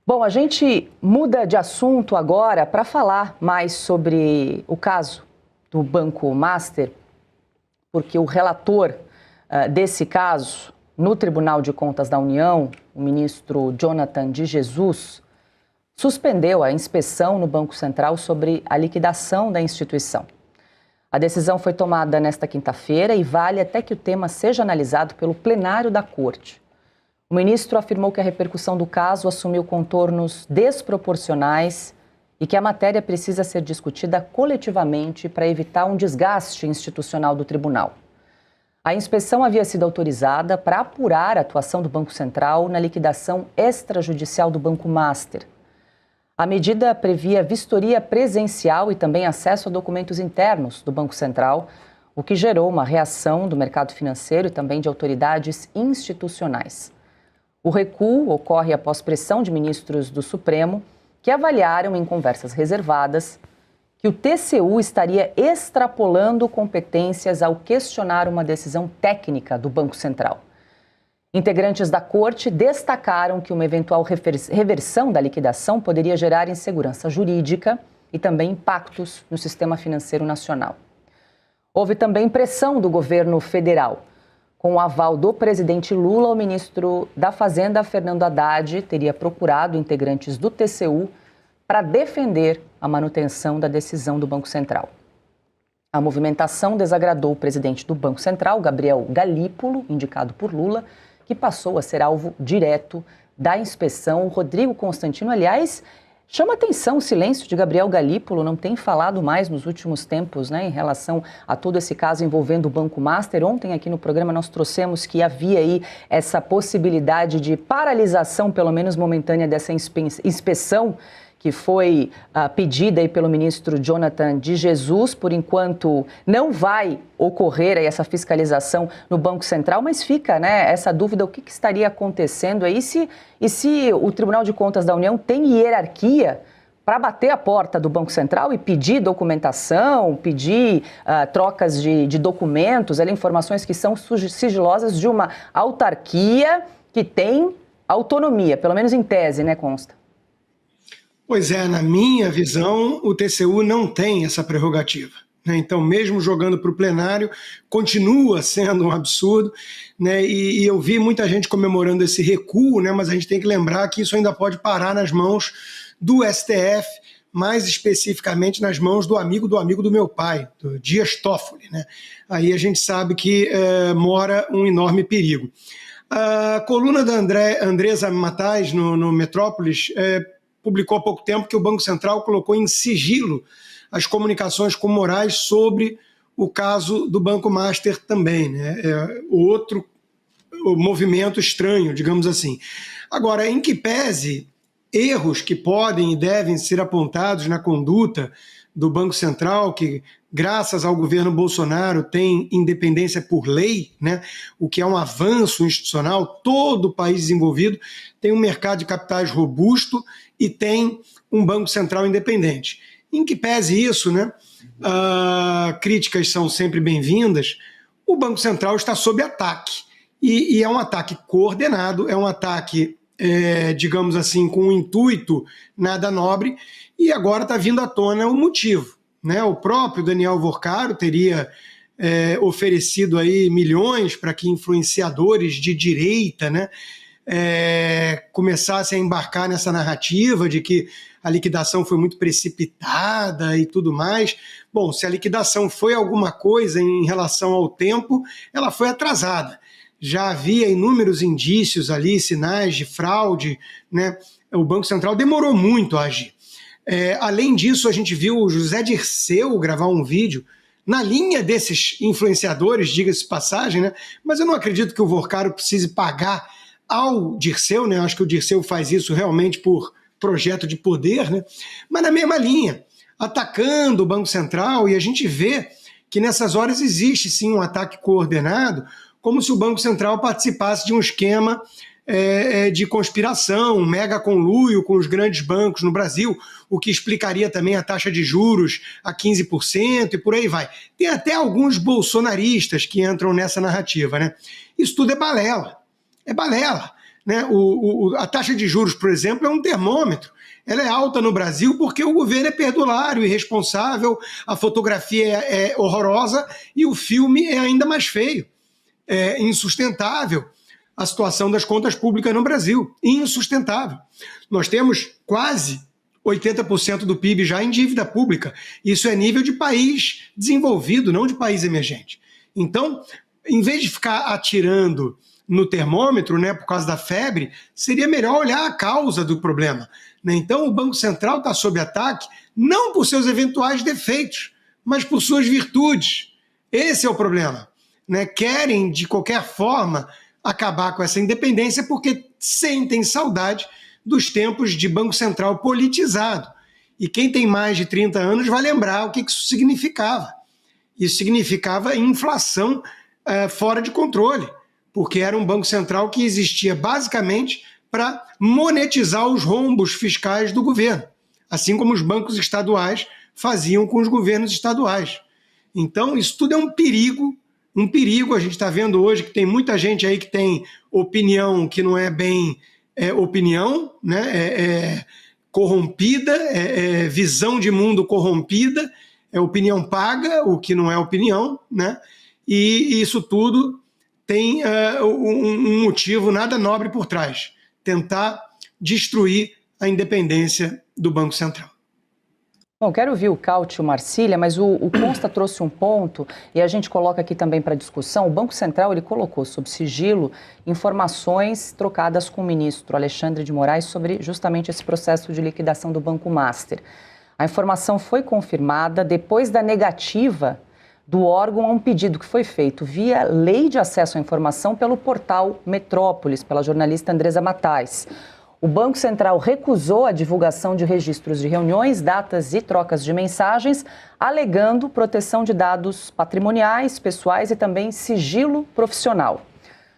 Bom, a gente muda de assunto agora para falar mais sobre o caso do Banco Master, porque o relator desse caso no Tribunal de Contas da União, o ministro Jonathan de Jesus, suspendeu a inspeção no Banco Central sobre a liquidação da instituição. A decisão foi tomada nesta quinta-feira e vale até que o tema seja analisado pelo plenário da Corte. O ministro afirmou que a repercussão do caso assumiu contornos desproporcionais e que a matéria precisa ser discutida coletivamente para evitar um desgaste institucional do tribunal. A inspeção havia sido autorizada para apurar a atuação do Banco Central na liquidação extrajudicial do Banco Master. A medida previa vistoria presencial e também acesso a documentos internos do Banco Central, o que gerou uma reação do mercado financeiro e também de autoridades institucionais. O recuo ocorre após pressão de ministros do Supremo que avaliaram em conversas reservadas que o TCU estaria extrapolando competências ao questionar uma decisão técnica do Banco Central. Integrantes da Corte destacaram que uma eventual reversão da liquidação poderia gerar insegurança jurídica e também impactos no sistema financeiro nacional. Houve também pressão do governo federal. Com o aval do presidente Lula, o ministro da Fazenda, Fernando Haddad, teria procurado integrantes do TCU para defender a manutenção da decisão do Banco Central. A movimentação desagradou o presidente do Banco Central, Gabriel Galípolo, indicado por Lula, que passou a ser alvo direto da inspeção. O Rodrigo Constantino, aliás, chama atenção o silêncio de Gabriel Galípolo, não tem falado mais nos últimos tempos, em relação a todo esse caso envolvendo o Banco Master. Ontem aqui no programa nós trouxemos que havia aí essa possibilidade de paralisação, pelo menos momentânea, dessa inspeção que foi pedida aí pelo ministro Jonathan de Jesus. Por enquanto não vai ocorrer aí essa fiscalização no Banco Central, mas fica essa dúvida, o que estaria acontecendo aí, e se o Tribunal de Contas da União tem hierarquia para bater a porta do Banco Central e pedir documentação, pedir trocas de documentos, informações que são sigilosas de uma autarquia que tem autonomia, pelo menos em tese, consta? Pois é, na minha visão, o TCU não tem essa prerrogativa. Então, mesmo jogando para o plenário, continua sendo um absurdo. E eu vi muita gente comemorando esse recuo, mas a gente tem que lembrar que isso ainda pode parar nas mãos do STF, mais especificamente nas mãos do amigo do meu pai, do Dias Toffoli. Aí a gente sabe que mora um enorme perigo. A coluna da Andresa Matais no Metrópolis publicou há pouco tempo que o Banco Central colocou em sigilo as comunicações com Moraes sobre o caso do Banco Master também. Outro movimento estranho, digamos assim. Agora, em que pese erros que podem e devem ser apontados na conduta do Banco Central, que, graças ao governo Bolsonaro, tem independência por lei, o que é um avanço institucional. Todo o país desenvolvido tem um mercado de capitais robusto e tem um Banco Central independente. Em que pese isso, críticas são sempre bem-vindas, o Banco Central está sob ataque. E é um ataque coordenado, é um ataque, digamos assim, com um intuito nada nobre, e agora está vindo à tona o motivo. O próprio Daniel Vorcaro teria oferecido aí milhões para que influenciadores de direita começassem a embarcar nessa narrativa de que a liquidação foi muito precipitada e tudo mais. Bom, se a liquidação foi alguma coisa em relação ao tempo, ela foi atrasada. Já havia inúmeros indícios ali, sinais de fraude, O Banco Central demorou muito a agir. Além disso, a gente viu o José Dirceu gravar um vídeo na linha desses influenciadores, diga-se de passagem, mas eu não acredito que o Vorcaro precise pagar ao Dirceu, acho que o Dirceu faz isso realmente por projeto de poder, mas na mesma linha, atacando o Banco Central, e a gente vê que nessas horas existe sim um ataque coordenado, como se o Banco Central participasse de um esquema de conspiração, um mega conluio com os grandes bancos no Brasil, o que explicaria também a taxa de juros a 15% e por aí vai. Tem até alguns bolsonaristas que entram nessa narrativa. Isso tudo é balela. É balela. né? A taxa de juros, por exemplo, é um termômetro. Ela é alta no Brasil porque o governo é perdulário, irresponsável, a fotografia é horrorosa e o filme é ainda mais feio. É insustentável a situação das contas públicas no Brasil. Insustentável. Nós temos quase 80% do PIB já em dívida pública. Isso é nível de país desenvolvido, não de país emergente. Então, em vez de ficar atirando no termômetro, né, por causa da febre, seria melhor olhar a causa do problema. Né? Então, o Banco Central está sob ataque não por seus eventuais defeitos, mas por suas virtudes. Esse é o problema. Né? Querem, de qualquer forma, acabar com essa independência porque sentem saudade dos tempos de Banco Central politizado. E quem tem mais de 30 anos vai lembrar o que isso significava. Isso significava inflação fora de controle, porque era um Banco Central que existia basicamente para monetizar os rombos fiscais do governo, assim como os bancos estaduais faziam com os governos estaduais. Então, isso tudo é um perigo. A gente está vendo hoje que tem muita gente aí que tem opinião que não é bem opinião, né? Corrompida, visão de mundo corrompida, é opinião paga, o que não é opinião, né? E isso tudo tem um motivo nada nobre por trás, tentar destruir a independência do Banco Central. Bom, quero ouvir o Caute e o Marcília, mas o Consta trouxe um ponto e a gente coloca aqui também para discussão. O Banco Central ele colocou sob sigilo informações trocadas com o ministro Alexandre de Moraes sobre justamente esse processo de liquidação do Banco Master. A informação foi confirmada depois da negativa do órgão a um pedido que foi feito via Lei de Acesso à Informação pelo portal Metrópolis, pela jornalista Andresa Matais. O Banco Central recusou a divulgação de registros de reuniões, datas e trocas de mensagens, alegando proteção de dados patrimoniais, pessoais e também sigilo profissional.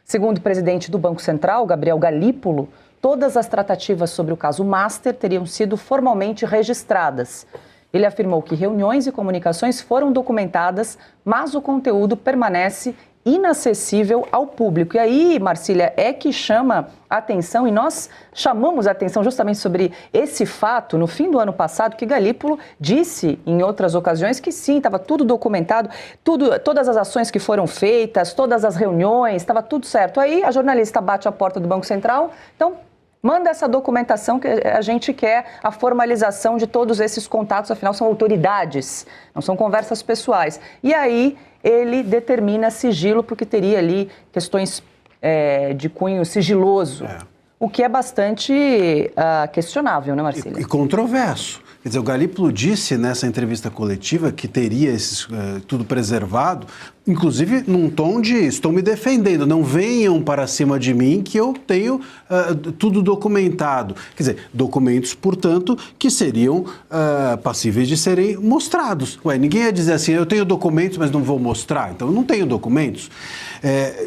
Segundo o presidente do Banco Central, Gabriel Galípolo, todas as tratativas sobre o caso Master teriam sido formalmente registradas. Ele afirmou que reuniões e comunicações foram documentadas, mas o conteúdo permanece inacessível ao público. E aí, Marcília, é que chama a atenção, e nós chamamos a atenção justamente sobre esse fato no fim do ano passado, que Galípolo disse em outras ocasiões que sim, estava tudo documentado, todas as ações que foram feitas, todas as reuniões, estava tudo certo. Aí a jornalista bate a porta do Banco Central, então manda essa documentação que a gente quer a formalização de todos esses contatos, afinal são autoridades, não são conversas pessoais. E aí ele determina sigilo porque teria ali questões de cunho sigiloso, o que é bastante questionável, né, Marcília? E controverso. Quer dizer, o Galípolo disse nessa entrevista coletiva que teria tudo preservado, inclusive num tom de estou me defendendo, não venham para cima de mim que eu tenho tudo documentado. Quer dizer, documentos, portanto, que seriam passíveis de serem mostrados. Ninguém ia dizer assim, eu tenho documentos, mas não vou mostrar, então eu não tenho documentos.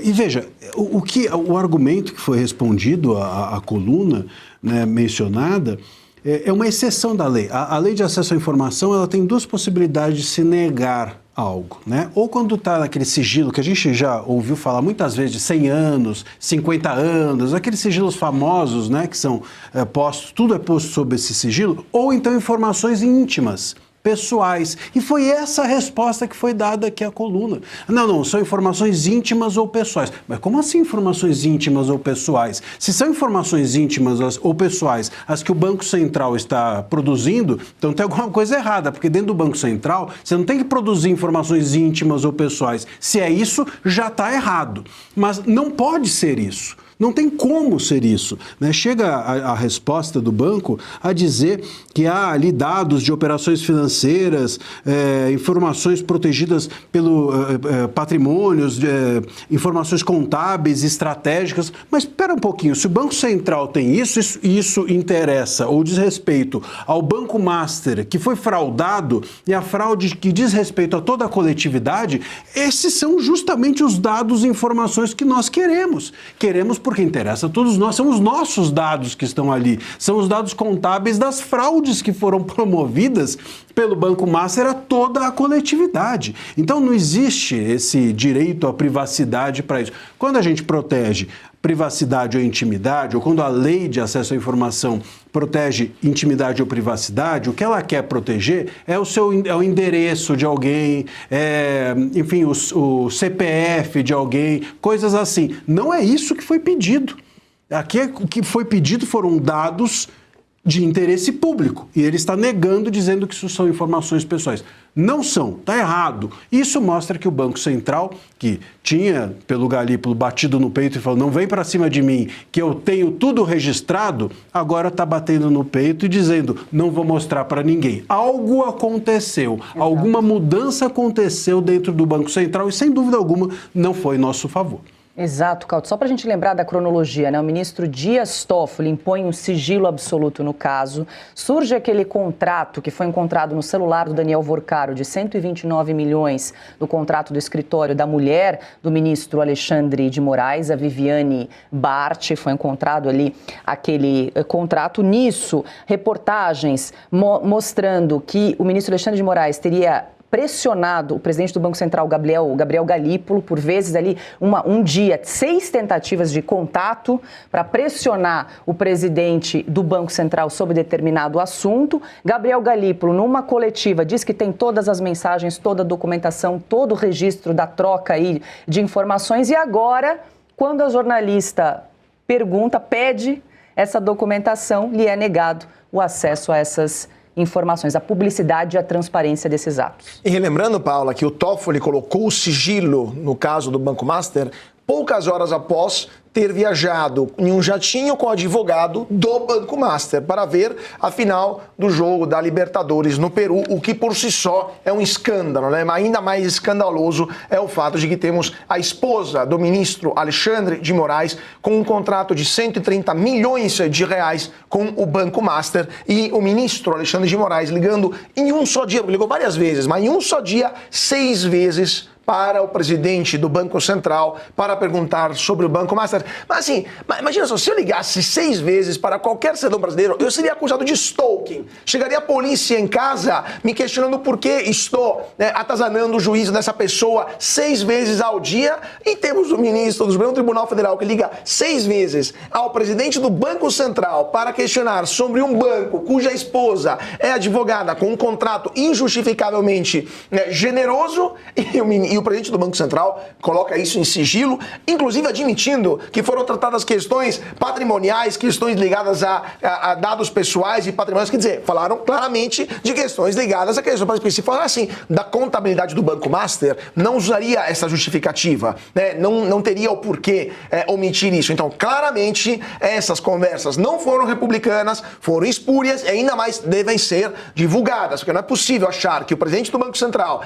E veja, o argumento que foi respondido à coluna, né, mencionada, é uma exceção da lei. A lei de acesso à informação ela tem duas possibilidades de se negar algo, né? Ou quando está naquele sigilo que a gente já ouviu falar muitas vezes de 100 anos, 50 anos, aqueles sigilos famosos, né, que são postos, tudo é posto sob esse sigilo, ou então informações íntimas, pessoais. E foi essa a resposta que foi dada aqui à coluna. Não, são informações íntimas ou pessoais. Mas como assim informações íntimas ou pessoais? Se são informações íntimas ou pessoais as que o Banco Central está produzindo, então tem alguma coisa errada, porque dentro do Banco Central você não tem que produzir informações íntimas ou pessoais. Se é isso, já está errado. Mas não pode ser isso. Não tem como ser isso, né? Chega a resposta do banco a dizer que há ali dados de operações financeiras, informações protegidas pelo patrimônios, informações contábeis, estratégicas. Mas espera um pouquinho, se o Banco Central tem isso interessa ou diz respeito ao Banco Master, que foi fraudado, e a fraude que diz respeito a toda a coletividade, esses são justamente os dados e informações que nós queremos. Porque interessa a todos nós, são os nossos dados que estão ali, são os dados contábeis das fraudes que foram promovidas pelo Banco Master a toda a coletividade. Então não existe esse direito à privacidade para isso. Quando a gente protege privacidade ou intimidade, ou quando a lei de acesso à informação protege intimidade ou privacidade, o que ela quer proteger é o endereço de alguém, enfim, o CPF de alguém, coisas assim. Não é isso que foi pedido. Aqui o que foi pedido foram dados de interesse público. E ele está negando, dizendo que isso são informações pessoais. Não são, está errado. Isso mostra que o Banco Central, que tinha, pelo Galípolo, batido no peito e falou, não vem para cima de mim, que eu tenho tudo registrado, agora está batendo no peito e dizendo, não vou mostrar para ninguém. Algo aconteceu, exato. Alguma mudança aconteceu dentro do Banco Central e, sem dúvida alguma, não foi em nosso favor. Exato, Cauto. Só para a gente lembrar da cronologia, né? O ministro Dias Toffoli impõe um sigilo absoluto no caso. Surge aquele contrato que foi encontrado no celular do Daniel Vorcaro de 129 milhões do contrato do escritório da mulher do ministro Alexandre de Moraes, a Viviane Bart. Foi encontrado ali aquele contrato. Nisso, reportagens mostrando que o ministro Alexandre de Moraes teria pressionado o presidente do Banco Central, Gabriel Galípolo, por vezes ali, um dia, 6 tentativas de contato para pressionar o presidente do Banco Central sobre determinado assunto. Gabriel Galípolo, numa coletiva, diz que tem todas as mensagens, toda a documentação, todo o registro da troca aí de informações. E agora, quando a jornalista pede essa documentação, lhe é negado o acesso a essas informações, a publicidade e a transparência desses atos. E relembrando, Paula, que o Toffoli colocou o sigilo no caso do Banco Master poucas horas após ter viajado em um jatinho com o advogado do Banco Master para ver a final do jogo da Libertadores no Peru, o que por si só é um escândalo, né? Mas ainda mais escandaloso é o fato de que temos a esposa do ministro Alexandre de Moraes com um contrato de 130 milhões de reais com o Banco Master e o ministro Alexandre de Moraes ligando em um só dia, ligou várias vezes, mas em um só dia, 6 vezes para o presidente do Banco Central para perguntar sobre o Banco Master. Mas assim, imagina só, se eu ligasse 6 vezes para qualquer cidadão brasileiro, eu seria acusado de stalking. Chegaria a polícia em casa me questionando por que estou atazanando o juízo dessa pessoa 6 vezes ao dia. E temos o ministro do Supremo Tribunal Federal que liga 6 vezes ao presidente do Banco Central para questionar sobre um banco cuja esposa é advogada com um contrato injustificavelmente generoso e o presidente do Banco Central coloca isso em sigilo, inclusive admitindo que foram tratadas questões patrimoniais, questões ligadas a dados pessoais e patrimônios. Quer dizer, falaram claramente de questões ligadas a questões específicas. Falaram assim, da contabilidade do Banco Master, não usaria essa justificativa, né? Não teria o porquê omitir isso. Então, claramente, essas conversas não foram republicanas, foram espúrias e ainda mais devem ser divulgadas, porque não é possível achar que o presidente do Banco Central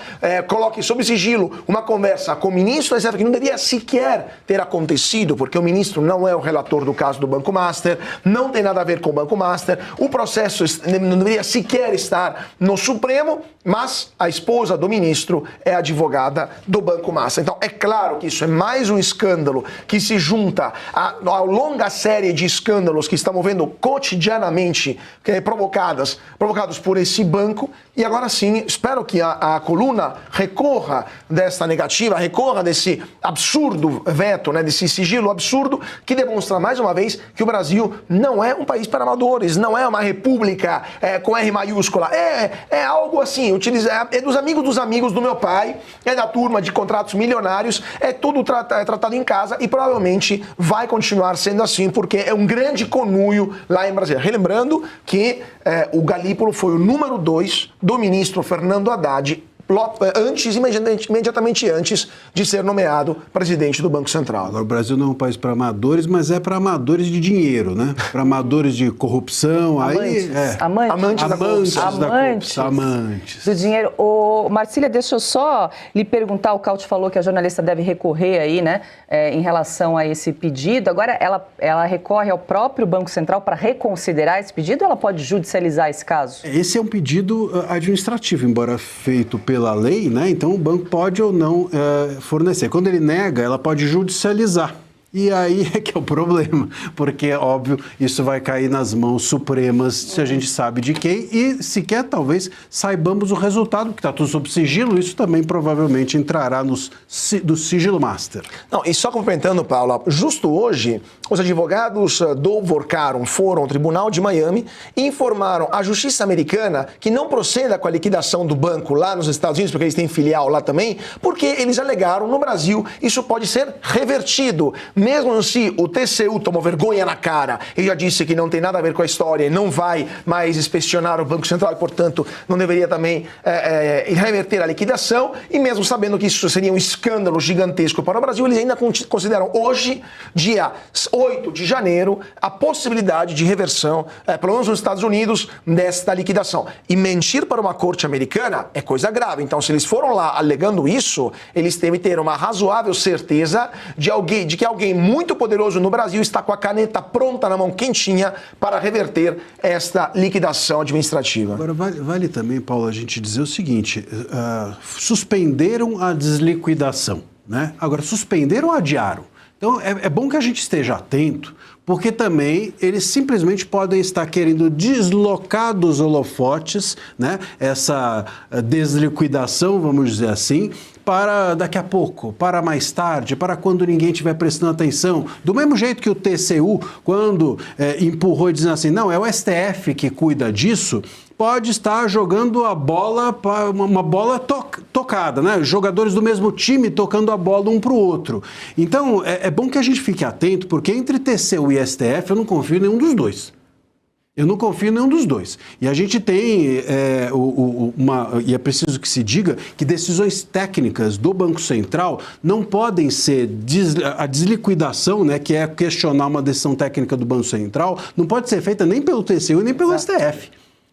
coloque sob sigilo uma conversa com o ministro, que não deveria sequer ter acontecido, porque o ministro não é o relator do caso do Banco Master, não tem nada a ver com o Banco Master, o processo não deveria sequer estar no Supremo, mas a esposa do ministro é advogada do Banco Master. Então, é claro que isso é mais um escândalo que se junta à longa série de escândalos que estamos vendo cotidianamente provocados por esse banco. E agora sim, espero que a coluna recorra dessa negativa, recorra desse absurdo veto, né, desse sigilo absurdo que demonstra mais uma vez que o Brasil não é um país para amadores, não é uma república com R maiúscula, é algo assim, é dos amigos do meu pai, é da turma de contratos milionários, é tudo tratado em casa e provavelmente vai continuar sendo assim, porque é um grande conluio lá em Brasília. Relembrando que o Galípolo foi o número 2 do ministro Fernando Haddad, imediatamente antes de ser nomeado presidente do Banco Central. Agora, o Brasil não é um país para amadores, mas é para amadores de dinheiro, né? Para amadores de corrupção. Amantes da corrupção. Amantes do dinheiro. Ô, Marcília, deixa eu só lhe perguntar, o Cauto falou que a jornalista deve recorrer aí, né, em relação a esse pedido. Agora, ela recorre ao próprio Banco Central para reconsiderar esse pedido ou ela pode judicializar esse caso? Esse é um pedido administrativo, embora feito pela lei, né? Então o banco pode ou não fornecer. Quando ele nega, ela pode judicializar. E aí é que é o problema, porque, é óbvio, isso vai cair nas mãos supremas, se a gente sabe de quem, e sequer talvez saibamos o resultado, porque está tudo sob sigilo, isso também provavelmente entrará do sigilo master. Não, e só complementando, Paula, justo hoje, os advogados do Vorcarum foram ao Tribunal de Miami e informaram à Justiça Americana que não proceda com a liquidação do banco lá nos Estados Unidos, porque eles têm filial lá também, porque eles alegaram no Brasil isso pode ser revertido. Mesmo se o TCU tomou vergonha na cara e já disse que não tem nada a ver com a história e não vai mais inspecionar o Banco Central e, portanto, não deveria também reverter a liquidação, e mesmo sabendo que isso seria um escândalo gigantesco para o Brasil, eles ainda consideram hoje, dia 8 de janeiro, a possibilidade de reversão, pelo menos nos Estados Unidos, desta liquidação. E mentir para uma corte americana é coisa grave. Então, se eles foram lá alegando isso, eles devem ter uma razoável certeza de que alguém muito poderoso no Brasil está com a caneta pronta na mão, quentinha, para reverter esta liquidação administrativa. Agora, vale também, Paulo, a gente dizer o seguinte, suspenderam a desliquidação, né? Agora, suspenderam ou adiaram? Então, é bom que a gente esteja atento, porque também eles simplesmente podem estar querendo deslocar dos holofotes, né, essa desliquidação, vamos dizer assim, para daqui a pouco, para mais tarde, para quando ninguém estiver prestando atenção. Do mesmo jeito que o TCU, quando empurrou e dizendo assim, não, é o STF que cuida disso, pode estar jogando a bola, uma bola tocada, né? Jogadores do mesmo time tocando a bola um para o outro. Então, é bom que a gente fique atento, porque entre TCU e STF eu não confio em nenhum dos dois. Eu não confio em nenhum dos dois. E a gente tem, e é preciso que se diga, que decisões técnicas do Banco Central não podem ser, a desliquidação, né, que é questionar uma decisão técnica do Banco Central, não pode ser feita nem pelo TCU nem pelo STF.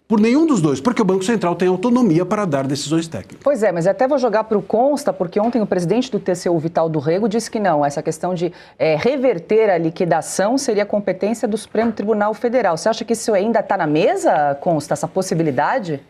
Por nenhum dos dois, porque o Banco Central tem autonomia para dar decisões técnicas. Pois é, mas até vou jogar para o Consta, porque ontem o presidente do TCU, Vital do Rego, disse que não, essa questão de reverter a liquidação seria competência do Supremo Tribunal Federal. Você acha que isso ainda está na mesa, Consta, essa possibilidade?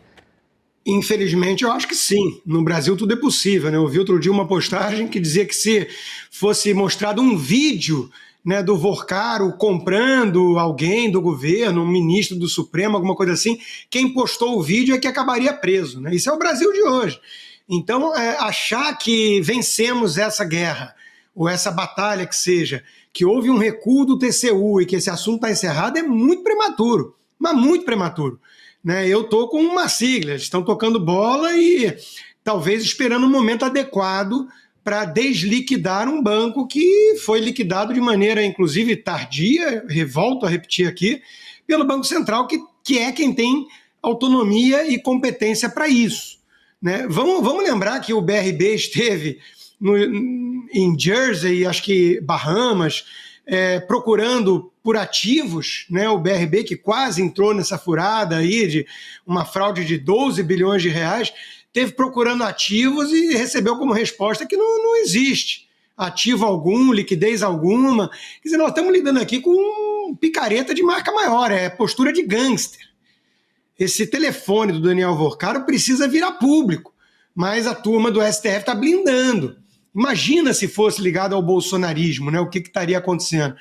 Infelizmente, eu acho que sim. No Brasil tudo é possível, né? Eu vi outro dia uma postagem que dizia que se fosse mostrado um vídeo, né, do Vorcarum comprando alguém do governo, um ministro do Supremo, alguma coisa assim, quem postou o vídeo é que acabaria preso, né? Isso é o Brasil de hoje. Então, achar que vencemos essa guerra, ou essa batalha que seja, que houve um recuo do TCU e que esse assunto está encerrado, é muito prematuro, mas muito prematuro, né? Eu estou com uma sigla, eles estão tocando bola e talvez esperando um momento adequado para desliquidar um banco que foi liquidado de maneira, inclusive, tardia, volto a repetir aqui, pelo Banco Central, que é quem tem autonomia e competência para isso, né? Vamos lembrar que o BRB esteve em Jersey, acho que Bahamas, procurando por ativos, né? O BRB que quase entrou nessa furada aí de uma fraude de 12 bilhões de reais, teve procurando ativos e recebeu como resposta que não existe ativo algum, liquidez alguma. Quer dizer, nós estamos lidando aqui com picareta de marca maior, é postura de gangster. Esse telefone do Daniel Vorcarum precisa virar público, mas a turma do STF está blindando. Imagina se fosse ligado ao bolsonarismo, né? O que estaria acontecendo?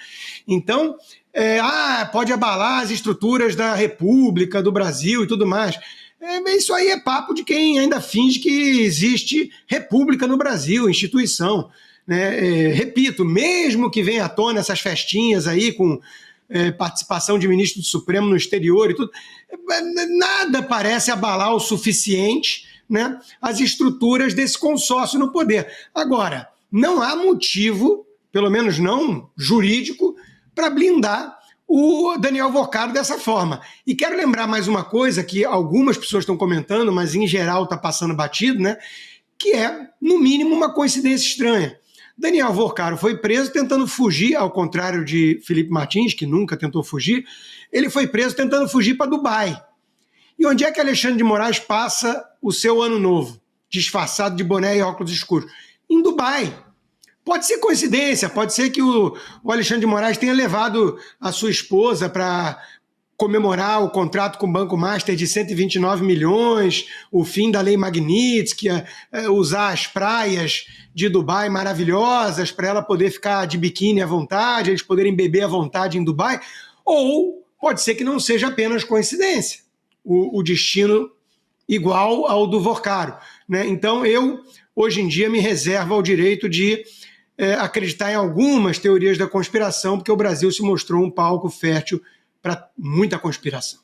Então, pode abalar as estruturas da República, do Brasil e tudo mais. Isso aí é papo de quem ainda finge que existe república no Brasil, instituição, né? Repito, mesmo que venha à tona essas festinhas aí com participação de ministro do Supremo no exterior e tudo, nada parece abalar o suficiente, né, as estruturas desse consórcio no poder. Agora, não há motivo, pelo menos não jurídico, para blindar o Daniel Vorcarum dessa forma. E quero lembrar mais uma coisa que algumas pessoas estão comentando, mas em geral está passando batido, né? Que é, no mínimo, uma coincidência estranha. Daniel Vorcarum foi preso tentando fugir, ao contrário de Felipe Martins, que nunca tentou fugir, ele foi preso tentando fugir para Dubai. E onde é que Alexandre de Moraes passa o seu ano novo, disfarçado de boné e óculos escuros? Em Dubai. Pode ser coincidência, pode ser que o Alexandre de Moraes tenha levado a sua esposa para comemorar o contrato com o Banco Master de 129 milhões, o fim da Lei Magnitsky, usar as praias de Dubai maravilhosas para ela poder ficar de biquíni à vontade, eles poderem beber à vontade em Dubai, ou pode ser que não seja apenas coincidência, o destino igual ao do Vorcaro, né? Então eu, hoje em dia, me reservo ao direito de acreditar em algumas teorias da conspiração, porque o Brasil se mostrou um palco fértil para muita conspiração.